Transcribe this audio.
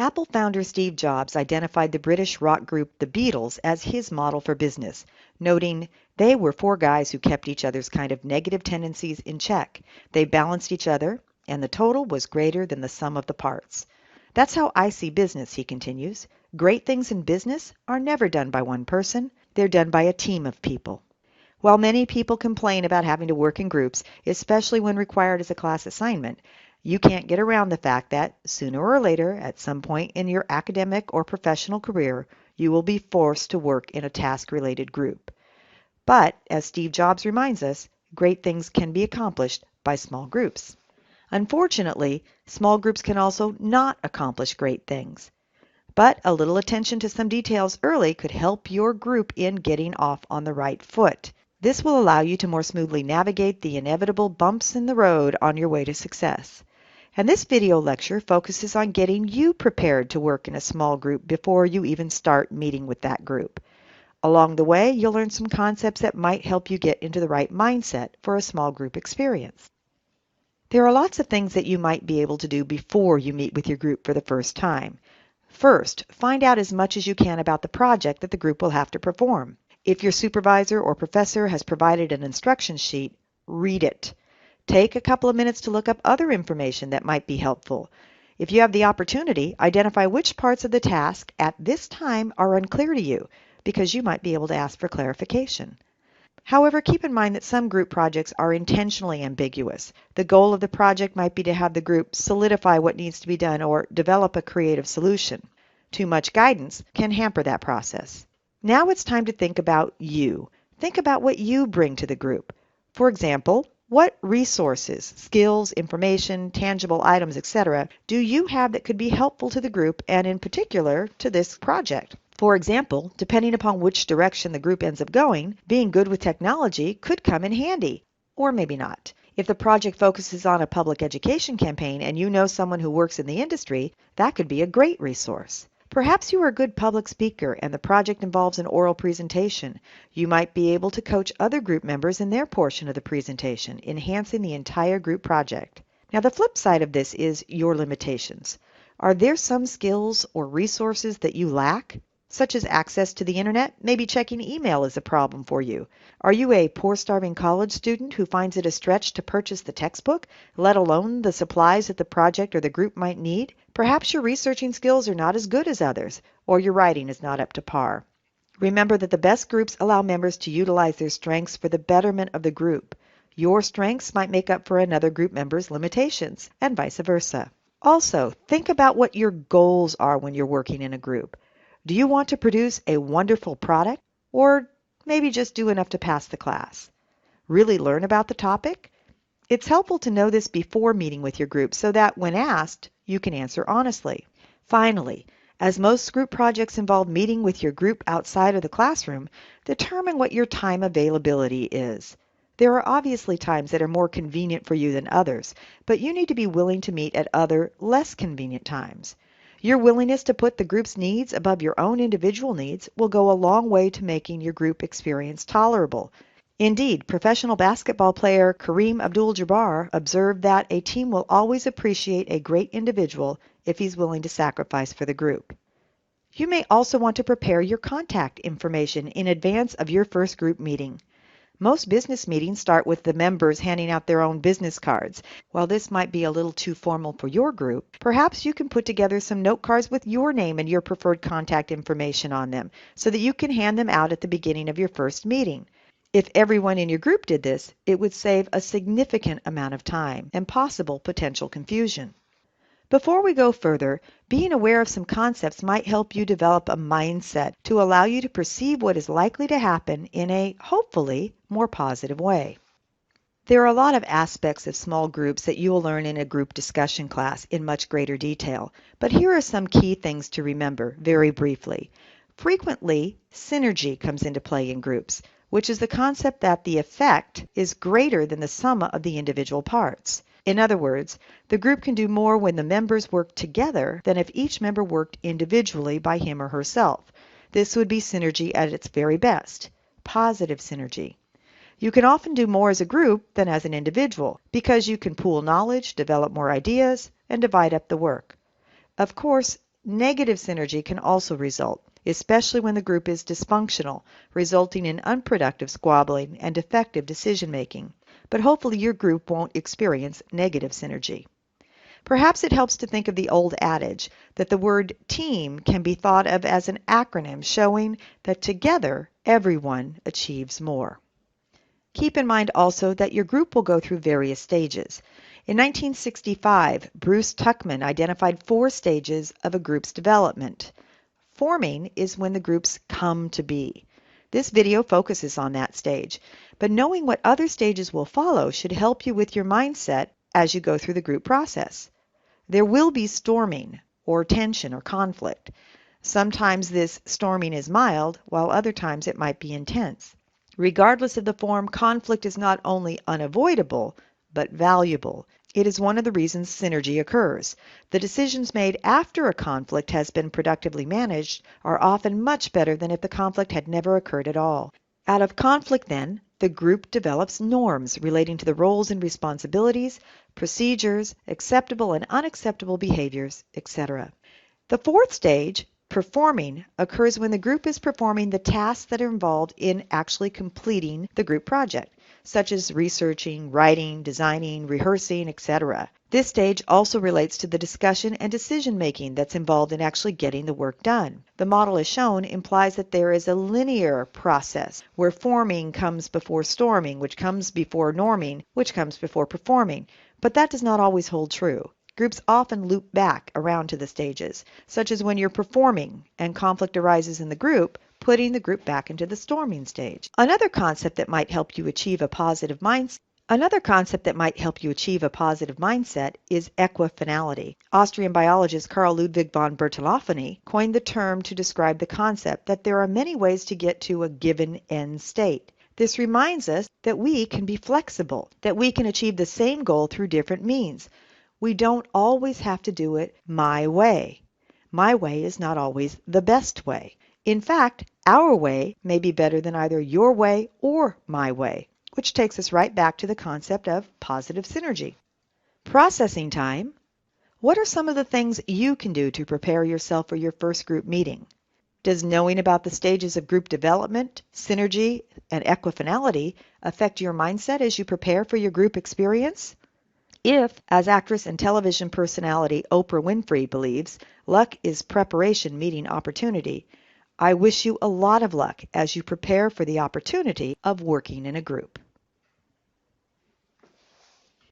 Apple founder Steve Jobs identified the British rock group The Beatles as his model for business, noting they were four guys who kept each other's kind of negative tendencies in check. They balanced each other, and the total was greater than the sum of the parts. That's how I see business, he continues. Great things in business are never done by one person. They're done by a team of people. While many people complain about having to work in groups, especially when required as a class assignment, you can't get around the fact that, sooner or later, at some point in your academic or professional career, you will be forced to work in a task-related group. But, as Steve Jobs reminds us, great things can be accomplished by small groups. Unfortunately, small groups can also not accomplish great things. But a little attention to some details early could help your group in getting off on the right foot. This will allow you to more smoothly navigate the inevitable bumps in the road on your way to success. And this video lecture focuses on getting you prepared to work in a small group before you even start meeting with that group. Along the way, you'll learn some concepts that might help you get into the right mindset for a small group experience. There are lots of things that you might be able to do before you meet with your group for the first time. First, find out as much as you can about the project that the group will have to perform. If your supervisor or professor has provided an instruction sheet, read it. Take a couple of minutes to look up other information that might be helpful. If you have the opportunity, identify which parts of the task at this time are unclear to you, because you might be able to ask for clarification. However, keep in mind that some group projects are intentionally ambiguous. The goal of the project might be to have the group solidify what needs to be done or develop a creative solution. Too much guidance can hamper that process. Now it's time to think about you. Think about what you bring to the group. For example, what resources, skills, information, tangible items, etc. do you have that could be helpful to the group and in particular to this project? For example, depending upon which direction the group ends up going, being good with technology could come in handy, or maybe not. If the project focuses on a public education campaign and you know someone who works in the industry, that could be a great resource. Perhaps you are a good public speaker and the project involves an oral presentation. You might be able to coach other group members in their portion of the presentation, enhancing the entire group project. Now, the flip side of this is your limitations. Are there some skills or resources that you lack? Such as access to the internet, maybe checking email is a problem for you. Are you a poor starving college student who finds it a stretch to purchase the textbook, let alone the supplies that the project or the group might need? Perhaps your researching skills are not as good as others, or your writing is not up to par. Remember that the best groups allow members to utilize their strengths for the betterment of the group. Your strengths might make up for another group member's limitations, and vice versa. Also, think about what your goals are when you're working in a group. Do you want to produce a wonderful product, or maybe just do enough to pass the class? Really learn about the topic? It's helpful to know this before meeting with your group so that when asked, you can answer honestly. Finally, as most group projects involve meeting with your group outside of the classroom, determine what your time availability is. There are obviously times that are more convenient for you than others, but you need to be willing to meet at other, less convenient times. Your willingness to put the group's needs above your own individual needs will go a long way to making your group experience tolerable. Indeed, professional basketball player Kareem Abdul-Jabbar observed that a team will always appreciate a great individual if he's willing to sacrifice for the group. You may also want to prepare your contact information in advance of your first group meeting. Most business meetings start with the members handing out their own business cards. While this might be a little too formal for your group, perhaps you can put together some note cards with your name and your preferred contact information on them so that you can hand them out at the beginning of your first meeting. If everyone in your group did this, it would save a significant amount of time and possible potential confusion. Before we go further, being aware of some concepts might help you develop a mindset to allow you to perceive what is likely to happen in a, hopefully, more positive way. There are a lot of aspects of small groups that you will learn in a group discussion class in much greater detail, but here are some key things to remember very briefly. Frequently, synergy comes into play in groups, which is the concept that the effect is greater than the sum of the individual parts. In other words, the group can do more when the members work together than if each member worked individually by him or herself. This would be synergy at its very best, positive synergy. You can often do more as a group than as an individual because you can pool knowledge, develop more ideas, and divide up the work. Of course, Negative synergy can also result, especially when the group is dysfunctional, resulting in unproductive squabbling and defective decision-making. But hopefully your group won't experience negative synergy. Perhaps it helps to think of the old adage that the word team can be thought of as an acronym showing that together everyone achieves more. Keep in mind also that your group will go through various stages. In 1965, Bruce Tuckman identified 4 stages of a group's development. Forming is when the groups come to be. This video focuses on that stage, but knowing what other stages will follow should help you with your mindset as you go through the group process. There will be storming, or tension, or conflict. Sometimes this storming is mild, while other times it might be intense. Regardless of the form, conflict is not only unavoidable, but valuable. It is one of the reasons synergy occurs. The decisions made after a conflict has been productively managed are often much better than if the conflict had never occurred at all. Out of conflict, then, the group develops norms relating to the roles and responsibilities, procedures, acceptable and unacceptable behaviors, etc. The 4th stage, performing, occurs when the group is performing the tasks that are involved in actually completing the group project, such as researching, writing, designing, rehearsing, etc. This stage also relates to the discussion and decision-making that's involved in actually getting the work done. The model as shown implies that there is a linear process where forming comes before storming, which comes before norming, which comes before performing. But that does not always hold true. Groups often loop back around to the stages, such as when you're performing and conflict arises in the group, putting the group back into the storming stage. Another concept that might help you achieve a positive mindset is equifinality. Austrian biologist Carl Ludwig von Bertalanffy coined the term to describe the concept that there are many ways to get to a given end state. This reminds us that we can be flexible, that we can achieve the same goal through different means. We don't always have to do it my way. My way is not always the best way. In fact, our way may be better than either your way or my way, which takes us right back to the concept of positive synergy. Processing time. What are some of the things you can do to prepare yourself for your first group meeting? Does knowing about the stages of group development, synergy, and equifinality affect your mindset as you prepare for your group experience? If, as actress and television personality Oprah Winfrey believes, luck is preparation meeting opportunity, I wish you a lot of luck as you prepare for the opportunity of working in a group.